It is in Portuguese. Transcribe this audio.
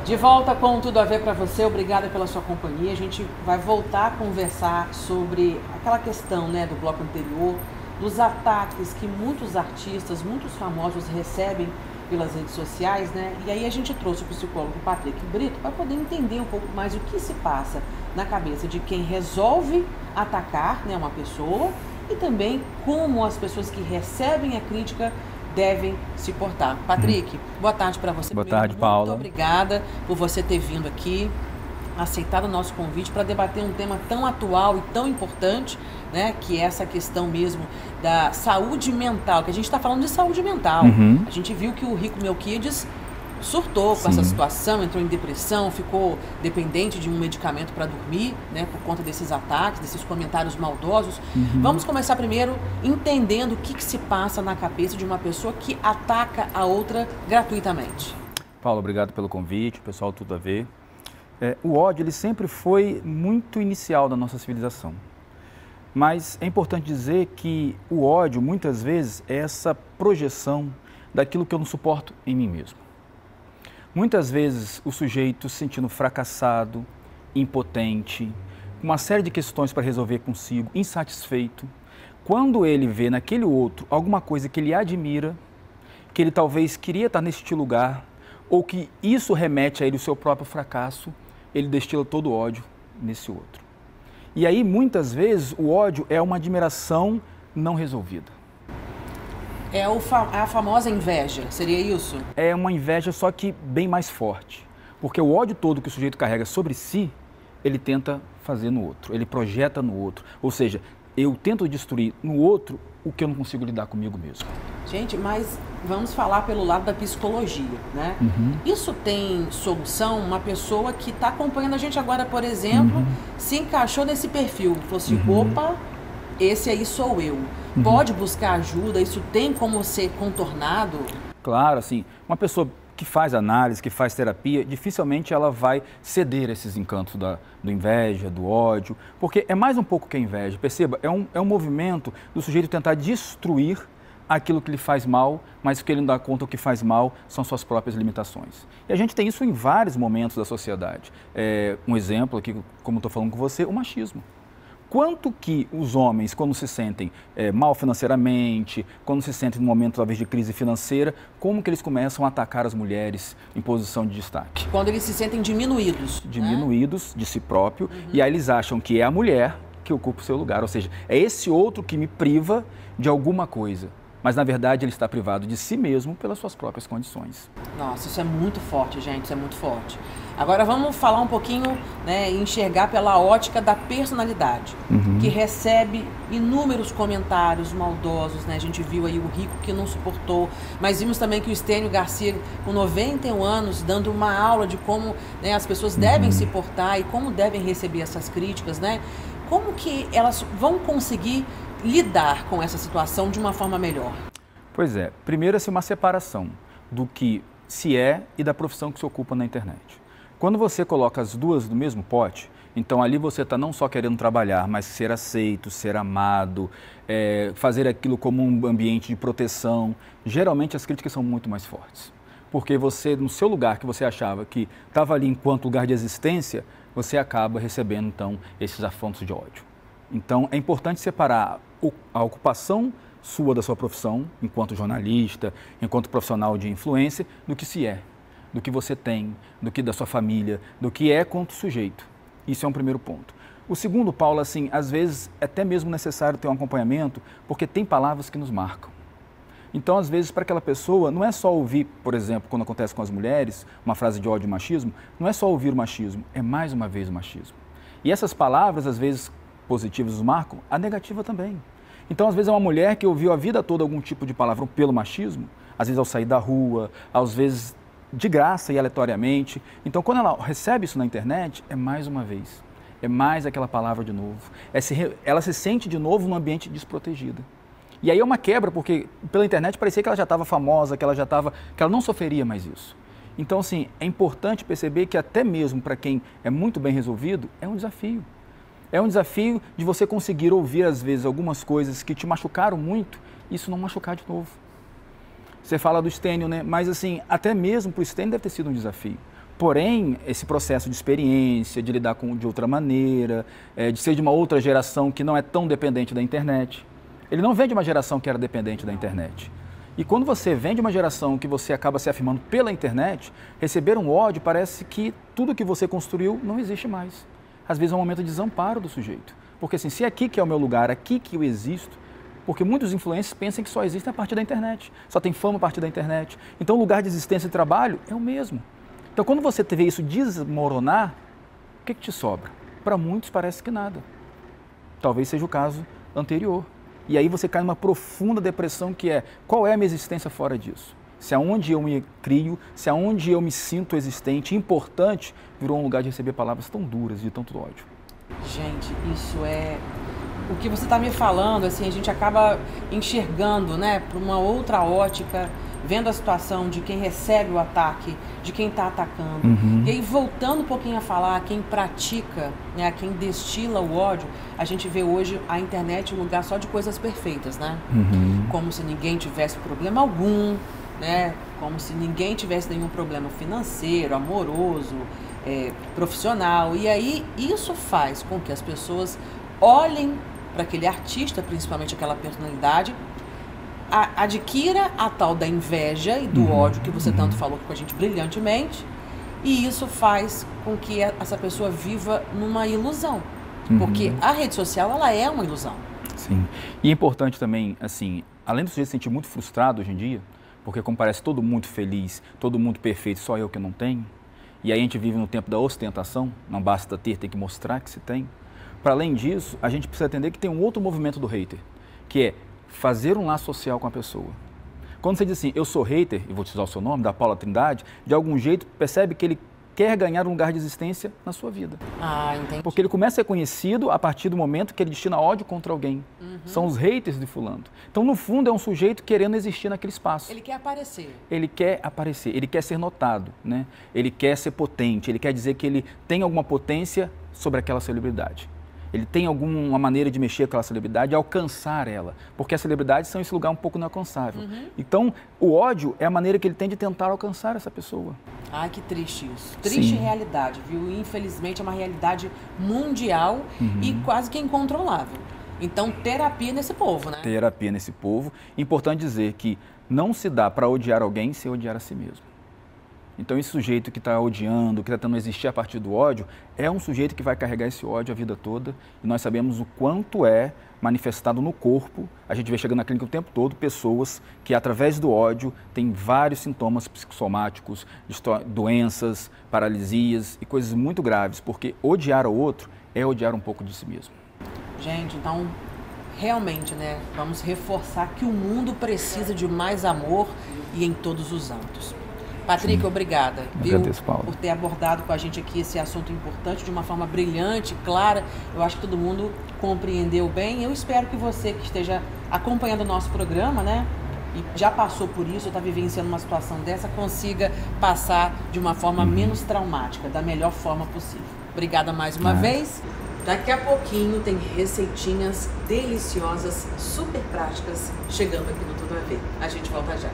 De volta com Tudo a Ver para você, obrigada pela sua companhia. A gente vai voltar a conversar sobre aquela questão, né, do bloco anterior, dos ataques que muitos artistas, muitos famosos recebem pelas redes sociais, né? E aí a gente trouxe o psicólogo Patrick Brito para poder entender um pouco mais o que se passa na cabeça de quem resolve atacar, né, uma pessoa, e também como as pessoas que recebem a crítica devem se portar. Patrick, boa tarde para você. Boa tarde, Paula. Muito obrigada por você ter vindo aqui, aceitado o nosso convite para debater um tema tão atual e tão importante, né, que é essa questão mesmo da saúde mental, que a gente está falando de saúde mental. A gente viu que o Rico Melquiades surtou com essa situação, entrou em depressão, ficou dependente de um medicamento para dormir, né, por conta desses ataques, desses comentários maldosos. Vamos começar primeiro entendendo o que se passa na cabeça de uma pessoa que ataca a outra gratuitamente. Paulo, obrigado pelo convite, pessoal, Tudo a Ver. O ódio, ele sempre foi muito inicial da nossa civilização. Mas é importante dizer que o ódio, muitas vezes, é essa projeção daquilo que eu não suporto em mim mesmo. Muitas vezes o sujeito se sentindo fracassado, impotente, com uma série de questões para resolver consigo, insatisfeito. Quando ele vê naquele outro alguma coisa que ele admira, que ele talvez queria estar neste lugar, ou que isso remete a ele o seu próprio fracasso, ele destila todo o ódio nesse outro. E aí, muitas vezes, o ódio é uma admiração não resolvida. É a famosa inveja, seria isso? É uma inveja, só que bem mais forte. Porque o ódio todo que o sujeito carrega sobre si, ele tenta fazer no outro, ele projeta no outro. Ou seja, eu tento destruir no outro o que eu não consigo lidar comigo mesmo. Gente, mas vamos falar pelo lado da psicologia, né? Isso tem solução? Uma pessoa que está acompanhando a gente agora, por exemplo, se encaixou nesse perfil, falou assim, opa, esse aí sou eu. Pode buscar ajuda? Isso tem como ser contornado? Claro, assim, uma pessoa que faz análise, que faz terapia, dificilmente ela vai ceder a esses encantos do inveja, do ódio, porque é mais um pouco que a inveja, perceba, é um movimento do sujeito tentar destruir aquilo que lhe faz mal, mas o que ele não dá conta, o que faz mal são suas próprias limitações. E a gente tem isso em vários momentos da sociedade. Um exemplo aqui, como estou falando com você, o machismo. Quanto que os homens, quando se sentem mal financeiramente, quando se sentem num momento talvez de crise financeira, como que eles começam a atacar as mulheres em posição de destaque? Quando eles se sentem diminuídos. Diminuídos, né, de si próprio, e aí eles acham que é a mulher que ocupa o seu lugar, ou seja, é esse outro que me priva de alguma coisa. Mas, na verdade, ele está privado de si mesmo pelas suas próprias condições. Nossa, isso é muito forte, gente, isso é muito forte. Agora vamos falar um pouquinho, né, enxergar pela ótica da personalidade, que recebe inúmeros comentários maldosos, né? A gente viu aí o Rico que não suportou, mas vimos também que o Estênio Garcia, com 91 anos, dando uma aula de como, né, as pessoas devem se portar e como devem receber essas críticas, né? Como que elas vão conseguir lidar com essa situação de uma forma melhor? Pois é, primeiro é uma separação do que se é e da profissão que se ocupa na internet. Quando você coloca as duas no mesmo pote, então ali você está não só querendo trabalhar, mas ser aceito, ser amado, fazer aquilo como um ambiente de proteção. Geralmente as críticas são muito mais fortes, porque você, no seu lugar que você achava que estava ali enquanto lugar de existência, você acaba recebendo então esses afrontos de ódio. Então é importante separar a ocupação sua da sua profissão, enquanto jornalista, enquanto profissional de influência, do que se é, do que você tem, do que da sua família, do que é quanto sujeito. Isso é um primeiro ponto. O segundo, Paulo, assim, às vezes é até mesmo necessário ter um acompanhamento, porque tem palavras que nos marcam. Então, às vezes, para aquela pessoa, não é só ouvir, por exemplo, quando acontece com as mulheres, uma frase de ódio e machismo, não é só ouvir o machismo, é mais uma vez o machismo. E essas palavras, às vezes, positivas nos marcam, a negativa também. Então, às vezes, é uma mulher que ouviu a vida toda algum tipo de palavra pelo machismo, às vezes ao sair da rua, às vezes de graça e aleatoriamente. Então, quando ela recebe isso na internet, é mais uma vez, é mais aquela palavra de novo. Ela se sente de novo num ambiente desprotegida. E aí é uma quebra, porque pela internet parecia que ela já estava famosa, que ela não sofreria mais isso. Então, assim, é importante perceber que até mesmo para quem é muito bem resolvido, é um desafio. É um desafio de você conseguir ouvir, às vezes, algumas coisas que te machucaram muito, e isso não machucar de novo. Você fala do Estênio, né? Mas, assim, até mesmo para o Estênio deve ter sido um desafio. Porém, esse processo de experiência, de lidar de outra maneira, de ser de uma outra geração que não é tão dependente da internet. Ele não vem de uma geração que era dependente da internet. E quando você vem de uma geração que você acaba se afirmando pela internet, receber um ódio parece que tudo que você construiu não existe mais. Às vezes é um momento de desamparo do sujeito. Porque assim, se é aqui que é o meu lugar, aqui que eu existo, porque muitos influencers pensam que só existem a partir da internet, só tem fama a partir da internet. Então o lugar de existência e trabalho é o mesmo. Então quando você vê isso desmoronar, o que te sobra? Para muitos parece que nada. Talvez seja o caso anterior. E aí você cai numa profunda depressão que é, qual é a minha existência fora disso? Se aonde eu me crio, se aonde eu me sinto existente, importante, virou um lugar de receber palavras tão duras, de tanto ódio. Gente, isso é... O que você está me falando, assim, a gente acaba enxergando, né, por uma outra ótica, vendo a situação de quem recebe o ataque, de quem está atacando. E aí, voltando um pouquinho a falar, quem pratica, né, quem destila o ódio, a gente vê hoje a internet um lugar só de coisas perfeitas, né? Como se ninguém tivesse problema algum, né? Como se ninguém tivesse nenhum problema financeiro, amoroso, profissional. E aí, isso faz com que as pessoas olhem para aquele artista, principalmente aquela personalidade, adquira a tal da inveja e do ódio que você tanto falou com a gente brilhantemente, e isso faz com que essa pessoa viva numa ilusão, porque a rede social, ela é uma ilusão. Sim, e é importante também, assim, além do sujeito se sentir muito frustrado hoje em dia, porque como parece todo mundo feliz, todo mundo perfeito, só eu que não tenho, e aí a gente vive no tempo da ostentação, não basta ter, tem que mostrar que se tem. Para além disso, a gente precisa entender que tem um outro movimento do hater, que é fazer um laço social com a pessoa. Quando você diz assim, eu sou hater, e vou te usar o seu nome, da Paula Trindade, de algum jeito percebe que ele quer ganhar um lugar de existência na sua vida. Entendi. Porque ele começa a ser conhecido a partir do momento que ele destina ódio contra alguém. São os haters de fulano. Então, no fundo, é um sujeito querendo existir naquele espaço. Ele quer aparecer. Ele quer aparecer, ele quer ser notado, né? Ele quer ser potente, ele quer dizer que ele tem alguma potência sobre aquela celebridade. Ele tem alguma maneira de mexer com aquela celebridade, alcançar ela, porque as celebridades são esse lugar um pouco inalcançável. Então, o ódio é a maneira que ele tem de tentar alcançar essa pessoa. Ai, que triste isso. Triste realidade, viu? Infelizmente, é uma realidade mundial e quase que incontrolável. Então, terapia nesse povo, né? Terapia nesse povo. Importante dizer que não se dá para odiar alguém sem odiar a si mesmo. Então, esse sujeito que está odiando, que está tentando existir a partir do ódio, é um sujeito que vai carregar esse ódio a vida toda. E nós sabemos o quanto é manifestado no corpo. A gente vê chegando na clínica o tempo todo pessoas que, através do ódio, têm vários sintomas psicossomáticos, doenças, paralisias e coisas muito graves, porque odiar ao outro é odiar um pouco de si mesmo. Gente, então, realmente, né, vamos reforçar que o mundo precisa de mais amor e em todos os âmbitos. Patrick, obrigada, viu, por ter abordado com a gente aqui esse assunto importante de uma forma brilhante, clara. Eu acho que todo mundo compreendeu bem. Eu espero que você que esteja acompanhando o nosso programa, né, e já passou por isso, está vivenciando uma situação dessa, consiga passar de uma forma menos traumática, da melhor forma possível. Obrigada mais uma vez. Daqui a pouquinho tem receitinhas deliciosas, super práticas, chegando aqui no Tudo a Ver. A gente volta já.